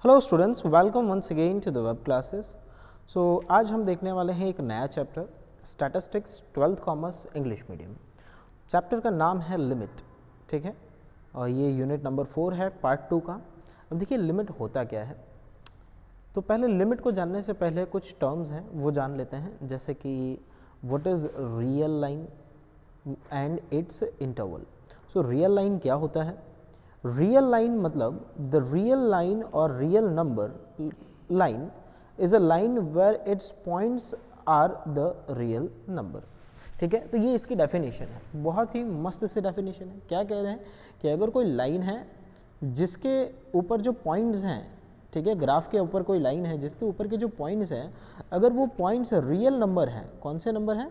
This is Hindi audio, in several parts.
Hello students, welcome once again to the web classes. So आज हम देखने वाले हैं एक नया chapter statistics 12th commerce English medium. Chapter का नाम है लिमिट, ठीक है, और ये यूनिट नंबर 4 है पार्ट 2 का। अब देखिए लिमिट होता क्या है। तो पहले लिमिट को जानने से पहले कुछ टर्म्स हैं वो जान लेते हैं, जैसे कि what is real line and its interval. So real line क्या होता है? रियल लाइन मतलब द रियल लाइन और real number line is a line where its points are the real number, ठीक है। तो ये इसकी डेफिनेशन है, बहुत ही मस्त से डेफिनेशन है। क्या कह रहे हैं कि अगर कोई लाइन है जिसके ऊपर जो पॉइंट्स हैं, ठीक है, ग्राफ के ऊपर कोई लाइन है जिसके ऊपर के जो पॉइंट्स हैं, अगर वो पॉइंट्स रियल नंबर हैं, कौन से नंबर हैं?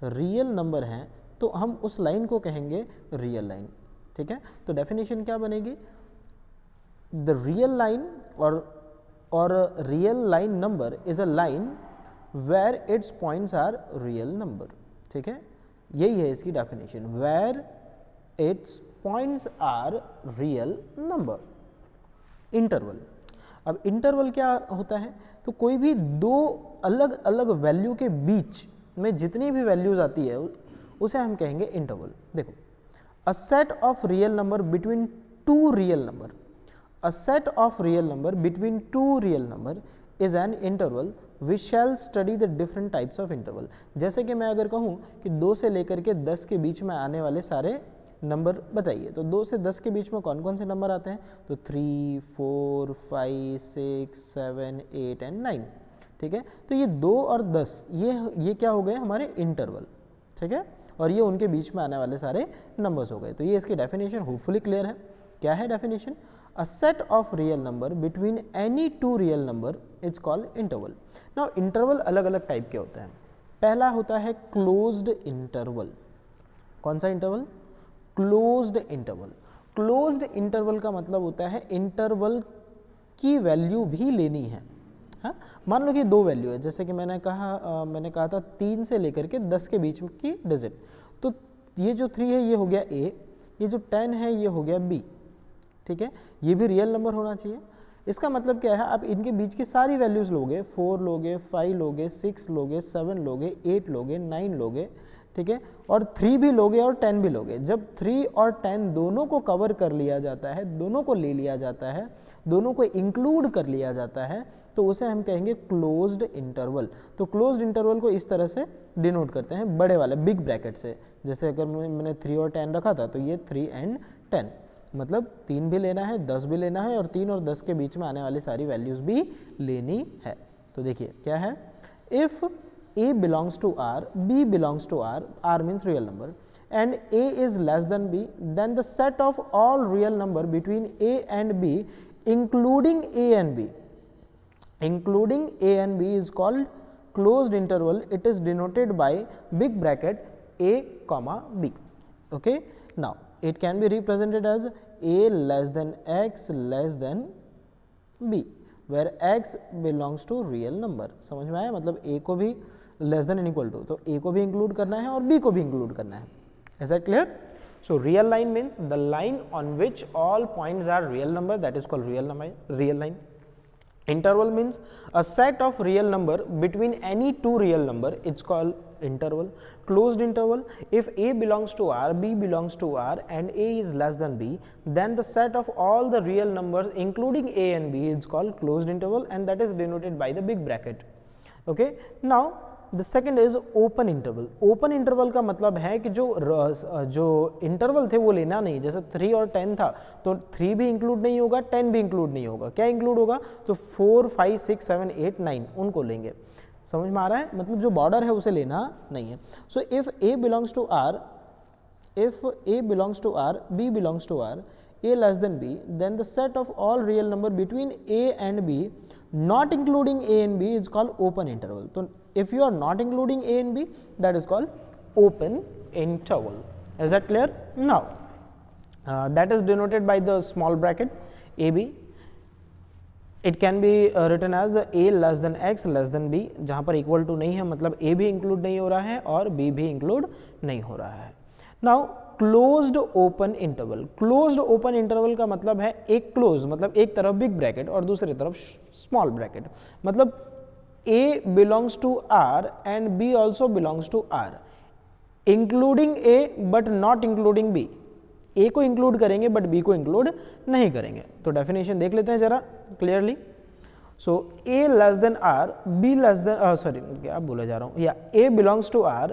रियल नंबर हैं, तो हम उस लाइन को कहेंगे रियल लाइन, ठीक है। तो डेफिनेशन क्या बनेगी? द रियल लाइन और real line number is a line where its points are real number, ठीक है। यही है इसकी definition, where its points are real number. Interval, अब इंटरवल क्या होता है? तो कोई भी दो अलग अलग वैल्यू के बीच में जितनी भी वैल्यूज आती है उसे हम कहेंगे इंटरवल। देखो, a set of real number between two real number, a set of real number between two real number is an interval. We shall study the different types of interval. जैसे कि मैं अगर कहूँ कि 2 से लेकर के 10 के बीच में आने वाले सारे नंबर बताइए, तो 2 से 10 के बीच में कौन कौन से नंबर आते हैं? तो 3, 4, 5, 6, 7, 8 एंड 9, ठीक है। तो ये 2 और 10 ये क्या हो गए? हमारे इंटरवल, ठीक है, और ये उनके बीच में आने वाले सारे नंबर्स हो गए। तो ये इसकी डेफिनेशन होपफुली क्लियर है। क्या है definition? A set of real number between any two real number is called interval. Now interval अलग अलग टाइप के होते हैं। पहला होता है क्लोज्ड इंटरवल। कौन सा interval? Closed interval. Closed interval का मतलब होता है इंटरवल की वैल्यू भी लेनी है। हाँ, मान लो कि 2 वैल्यू है, जैसे कि मैंने कहा था 3 से लेकर के 10 के बीच की डिजिट। तो ये जो 3 है ये हो गया A, ये जो 10 है ये हो गया B, ठीक है। ये भी रियल नंबर होना चाहिए। इसका मतलब क्या है? आप इनके बीच की सारी वैल्यूज लोगे, 4 लोगे, 5 लोगे, 6 लोगे, 7 लोगे, 8 लोगे, 9 लोगे, ठीक है, और 3 भी लोगे और 10 भी लोगे। जब 3 और 10 दोनों को कवर कर लिया जाता है, दोनों को ले लिया जाता है, दोनों को इंक्लूड कर लिया जाता है, तो उसे हम कहेंगे क्लोज्ड इंटरवल। तो क्लोज्ड इंटरवल को इस तरह से डिनोट करते हैं, बड़े वाले बिग ब्रैकेट से। जैसे अगर मैंने 3 और 10 रखा था, तो ये 3 एंड 10, मतलब 3 भी लेना है, 10 भी लेना है, और 3 और 10 के बीच में आने वाली सारी वैल्यूज भी लेनी है। तो देखिए क्या है, if A belongs to R, B belongs to R, R means real number, and A is less than B, then the set of all real number between A and B, including A and B, including A and B is called closed interval. It is denoted by big bracket A comma B. Okay, now it can be represented as A less than X less than B, where X belongs to real number. समझ में आया? मतलब A को भी less than and equal to, तो A को भी इंक्लूड करना है और B को भी इंक्लूड करना है। Is that clear? So real line means the line on which all points are real number, that is called real line. Interval means a set of real number between any two real number, it's called interval. Closed interval, if A belongs to R, B belongs to R, and A is less than B, then the set of all the real numbers including A and B is called closed interval, and that is denoted by the big bracket. Okay, now the second is open interval. Open interval का मतलब है कि जो इंटरवल थे वो लेना नहीं। जैसे 3 और 10 था, तो 3 भी इंक्लूड नहीं होगा, 10 भी इंक्लूड नहीं होगा। क्या इंक्लूड होगा? तो 4, 5, 6, 7, 8, 9 उनको लेंगे। समझ में आ रहा है? मतलब जो बॉर्डर है उसे लेना नहीं है। So if A belongs to R, if A belongs to R, B belongs to R, A less than B, then the set of all real number between A and B not including A and B is called open interval. So if you are not including A and B, that is called open interval. Is that clear? Now that is denoted by the small bracket AB. It can be written as A less than X less than B, जहाँ पर equal to नहीं है, मतलब A भी include नहीं हो रहा है और B भी include नहीं हो रहा है। Now closed open interval, closed open interval का मतलब है एक क्लोज मतलब एक तरफ बिग ब्रैकेट और दूसरी तरफ स्मॉल ब्रैकेट, मतलब A belongs to R and B also belongs to R, including A but not including B, A को इंक्लूड करेंगे बट B को इंक्लूड नहीं करेंगे। तो डेफिनेशन देख लेते हैं जरा clearly. So A less than R, B less than sorry क्या बोला जा रहा हूँ, या A belongs to R,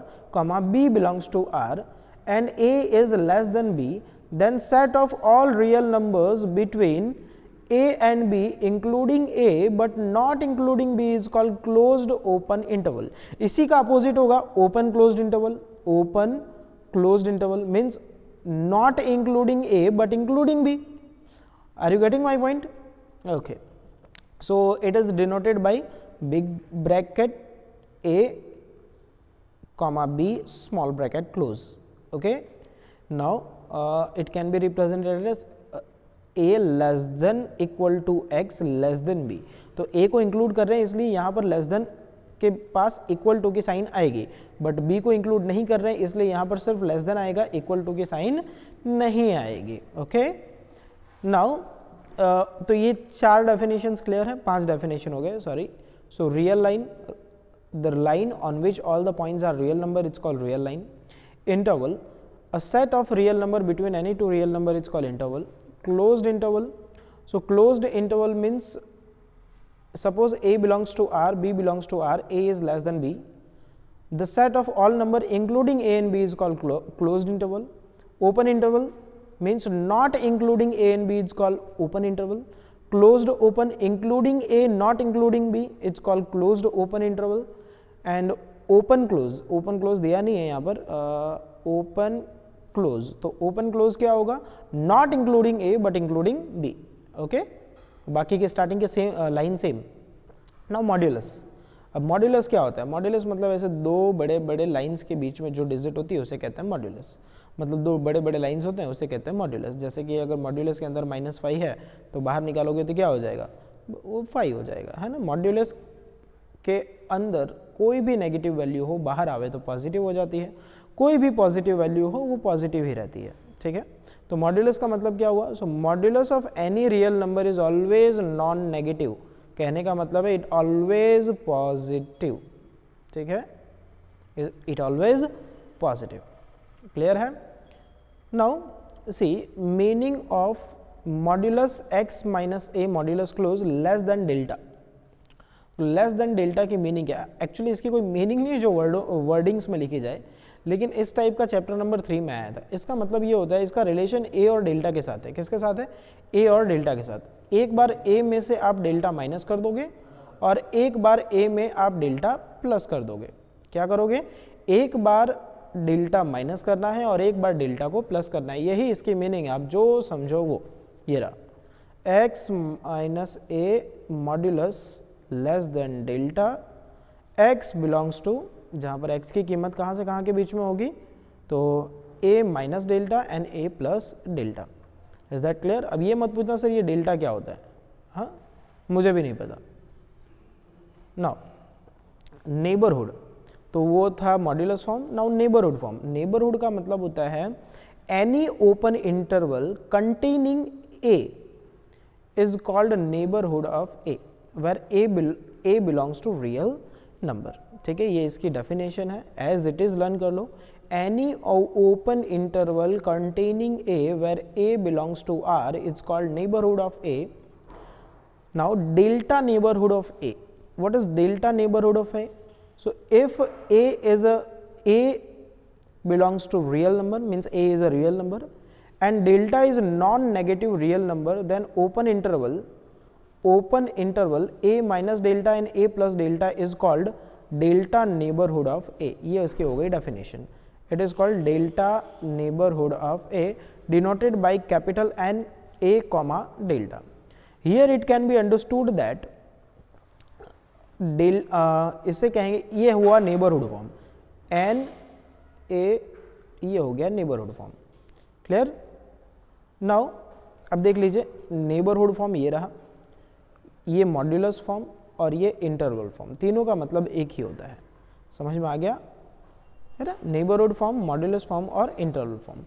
B belongs to R and A is less than B, then set of all real numbers between A and B including A but not including B is called closed open interval। इसी का अपोजिट होगा open closed interval, open closed interval means not including A but including B। Are you getting my point? Okay, so it is denoted by big bracket A comma B small bracket close। Okay, now it can be represented as A less than equal to X less than B। तो A को इंक्लूड कर रहे हैं इसलिए यहाँ पर लेस देन के पास इक्वल टू की साइन आएगी, बट B को इंक्लूड नहीं कर रहे हैं इसलिए यहाँ पर सिर्फ लेस देन आएगा, इक्वल टू की साइन नहीं आएगी। ओके, नाउ तो ये 4 डेफिनेशंस क्लियर है, 5 डेफिनेशन हो गए sorry. So real line, the line on which all the points are real number it's called real line. Interval, a set of real number between any two real number is called interval। Closed interval, so closed interval means suppose A belongs to R, B belongs to R, A is less than B, the set of all number including A and B is called closed interval। Open interval means not including A and B is called open interval। Closed open including A not including B it's called closed open interval। and open close दिया नहीं है यहाँ पर, open क्लोज, तो ओपन क्लोज क्या होगा, not including a but including b. Okay, बाकी के स्टार्टिंग के same line same. Now modulus, अब मॉड्यूलस क्या होता है, मॉड्यूलस मतलब ऐसे दो बड़े बड़े लाइंस के बीच में जो डिजिट होती है उसे कहते हैं मॉड्यूलस, मतलब दो बड़े बड़े लाइंस होते हैं उसे कहते हैं मॉड्यूलस। जैसे कि अगर मॉड्यूलस के अंदर -5 है तो बाहर निकालोगे तो क्या हो जाएगा, वो 5 हो जाएगा, है ना। मॉड्यूलस के अंदर कोई भी नेगेटिव वैल्यू हो बाहर आवे तो पॉजिटिव हो जाती है, कोई भी पॉजिटिव वैल्यू हो वो पॉजिटिव ही रहती है, ठीक है। तो मॉड्यूलस का मतलब क्या हुआ, so modulus of any real number is always non negative, कहने का मतलब है इट ऑलवेज पॉजिटिव, ठीक है, इट ऑलवेज पॉजिटिव। क्लियर है। Now see meaning of modulus x minus a modulus close less than delta. Less than delta की मीनिंग क्या है, एक्चुअली इसकी कोई मीनिंग नहीं है जो वर्डिंग्स में लिखी जाए, लेकिन इस टाइप का चैप्टर नंबर 3 में आया था। इसका मतलब ये होता है इसका रिलेशन ए और डेल्टा के साथ है। किसके साथ है, ए और डेल्टा के साथ। एक बार ए में से आप डेल्टा माइनस कर दोगे और एक बार ए में आप डेल्टा प्लस कर दोगे। क्या करोगे, एक बार डेल्टा माइनस करना है और एक बार डेल्टा को प्लस करना है, यही इसकी मीनिंग है। आप जो समझो वो ये रहा, x minus a modulus less than delta, x belongs to, जहाँ पर x की कीमत कहाँ से कहाँ के बीच में होगी, तो a minus delta and a plus delta. Is that clear. अब ये मत पूछना सर ये डेल्टा क्या होता है, हाँ मुझे भी नहीं पता। नाउ नेबरहुड, तो वो था modulus form. Now neighbourhood form, neighbourhood का मतलब होता है any open interval containing a is called neighbourhood of a where a belongs to real number. ठीक है, ये इसकी डेफिनेशन है, एज इट इज लर्न कर लो। Any open interval containing a where a belongs to R is called neighbourhood of a. Now delta neighbourhood of a, what is delta neighbourhood of a? So if a is a belongs to real number means a is a real number and delta is non-negative real number, then open interval a minus delta and a plus delta is called delta neighborhood of a। ये इसकी हो गई definition. It is called delta neighbourhood of A denoted by capital N a comma delta। Here it can be understood that इससे कहेंगे ये हुआ नेबरहुड फॉर्म, N a ये हो गया नेबरहुड फॉर्म। क्लियर। नाउ अब देख लीजिए नेबरहुड फॉर्म ये रहा, ये मॉड्यूलस फॉर्म और ये इंटरवल फॉर्म, तीनों का मतलब एक ही होता है। समझ में आ गया है ना, नेबरहुड फॉर्म, मॉड्यूलस फॉर्म और इंटरवल फॉर्म।